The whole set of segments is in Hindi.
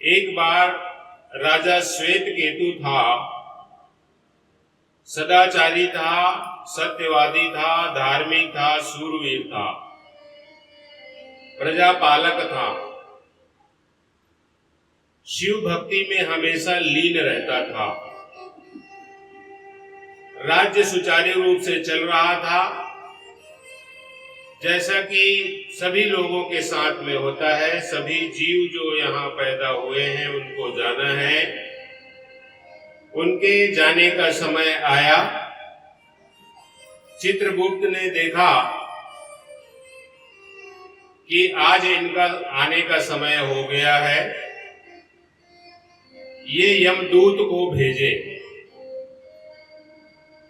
एक बार राजा श्वेत केतु था, सदाचारी था, सत्यवादी था, धार्मिक था, शूरवीर था, प्रजापालक था, शिव भक्ति में हमेशा लीन रहता था। राज्य सुचारू रूप से चल रहा था, जैसा कि सभी लोगों के साथ में होता है। सभी जीव जो यहाँ पैदा हुए हैं उनको जाना है, उनके जाने का समय आया। चित्रगुप्त ने देखा कि आज इनका आने का समय हो गया है, ये यमदूत को भेजे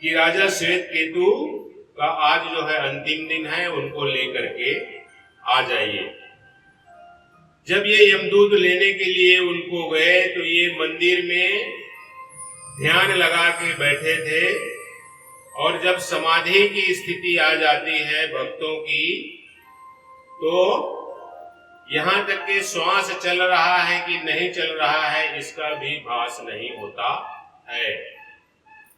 कि राजा श्वेत केतु का आज जो है अंतिम दिन है, उनको लेकर के आ जाइए। जब ये यमदूत लेने के लिए उनको गए तो ये मंदिर में ध्यान लगा के बैठे थे, और जब समाधि की स्थिति आ जाती है भक्तों की, तो यहां तक कि श्वास चल रहा है कि नहीं चल रहा है इसका भी भास नहीं होता है।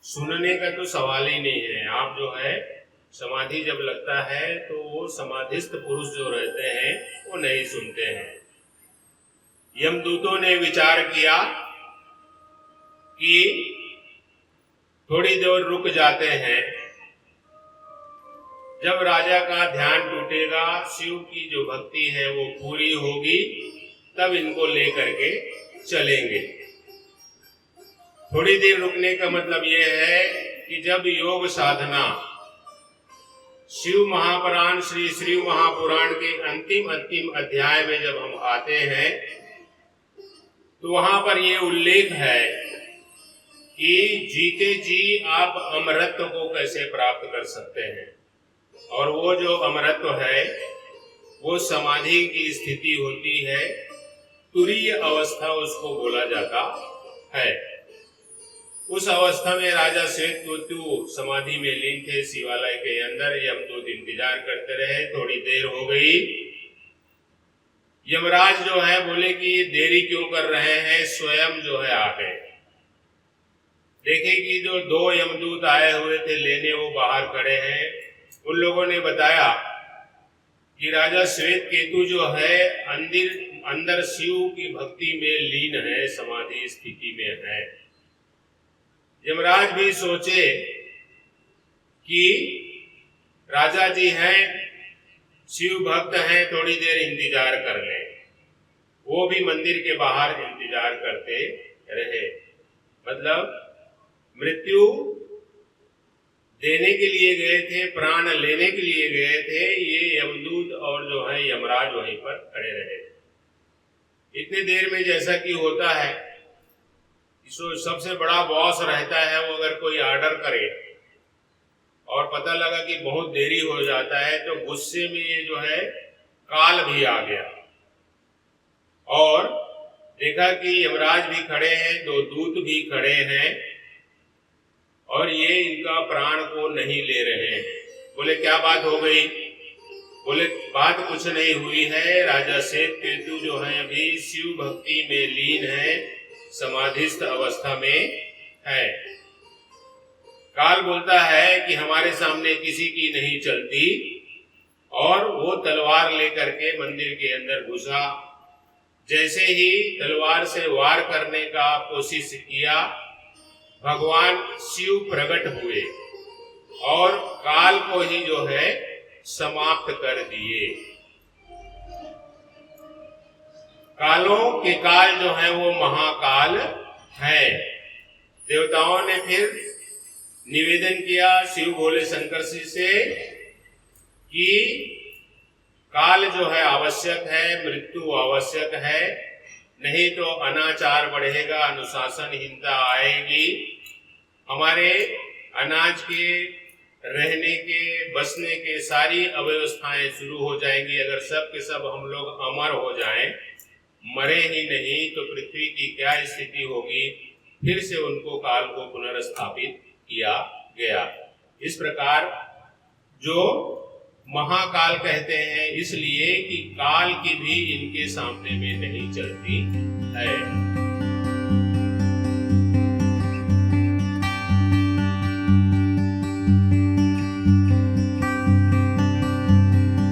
सुनने का तो सवाल ही नहीं है। आप जो है समाधि जब लगता है तो वो समाधिस्थ पुरुष जो रहते हैं वो नहीं सुनते हैं। यमदूतों ने विचार किया कि थोड़ी देर रुक जाते हैं, जब राजा का ध्यान टूटेगा, शिव की जो भक्ति है वो पूरी होगी, तब इनको लेकर के चलेंगे। थोड़ी देर रुकने का मतलब यह है कि जब योग साधना शिव महापुराण श्री शिव महापुराण के अंतिम अध्याय में जब हम आते हैं तो वहां पर यह उल्लेख है कि जीते जी आप अमरत्व को कैसे प्राप्त कर सकते हैं। और वो जो अमरत्व है वो समाधि की स्थिति होती है, तुरीय अवस्था उसको बोला जाता है। उस अवस्था में राजा श्वेत केतु समाधि में लीन थे शिवालय के अंदर। यमदूत इंतजार करते रहे, थोड़ी देर हो गई। यमराज जो है बोले कि ये देरी क्यों कर रहे हैं, स्वयं जो है आ गए। देखे कि जो दो यमदूत आए हुए थे लेने, वो बाहर खड़े हैं। उन लोगों ने बताया कि राजा श्वेत केतु जो है अंदर शिव की भक्ति में लीन है, समाधि स्थिति में है। यमराज भी सोचे कि राजा जी हैं, शिव भक्त हैं, थोड़ी देर इंतजार कर लें। वो भी मंदिर के बाहर इंतजार करते रहे। मतलब मृत्यु देने के लिए गए थे, प्राण लेने के लिए गए थे, ये यमदूत और जो है यमराज वहीं पर खड़े रहे। इतने देर में जैसा कि होता है, सबसे बड़ा बॉस रहता है, वो अगर कोई ऑर्डर करे और पता लगा कि बहुत देरी हो जाता है तो गुस्से में ये जो है काल भी आ गया और देखा कि यमराज भी खड़े हैं, दो दूत भी खड़े हैं और ये इनका प्राण को नहीं ले रहे हैं। बोले क्या बात हो गई? बोले बात कुछ नहीं हुई है, राजा श्वेत केतु जो है अभी शिव भक्ति में लीन है, समाधिस्थ अवस्था में है। काल बोलता है कि हमारे सामने किसी की नहीं चलती, और वो तलवार लेकर के मंदिर के अंदर घुसा। जैसे ही तलवार से वार करने का कोशिश किया, भगवान शिव प्रकट हुए और काल को ही जो है समाप्त कर दिए। कालों के काल जो है वो महाकाल है। देवताओं ने फिर निवेदन किया शिव भोले शंकर जी से कि काल जो है आवश्यक है, मृत्यु आवश्यक है, नहीं तो अनाचार बढ़ेगा, अनुशासनहीनता आएगी, हमारे अनाज के, रहने के, बसने के सारी अव्यवस्थाएं शुरू हो जाएंगी। अगर सब के सब हम लोग अमर हो जाएं, मरे ही नहीं, तो पृथ्वी की क्या स्थिति होगी। फिर से उनको काल को पुनर्स्थापित किया गया। इस प्रकार जो महाकाल कहते हैं इसलिए कि काल की भी इनके सामने में नहीं चलती है।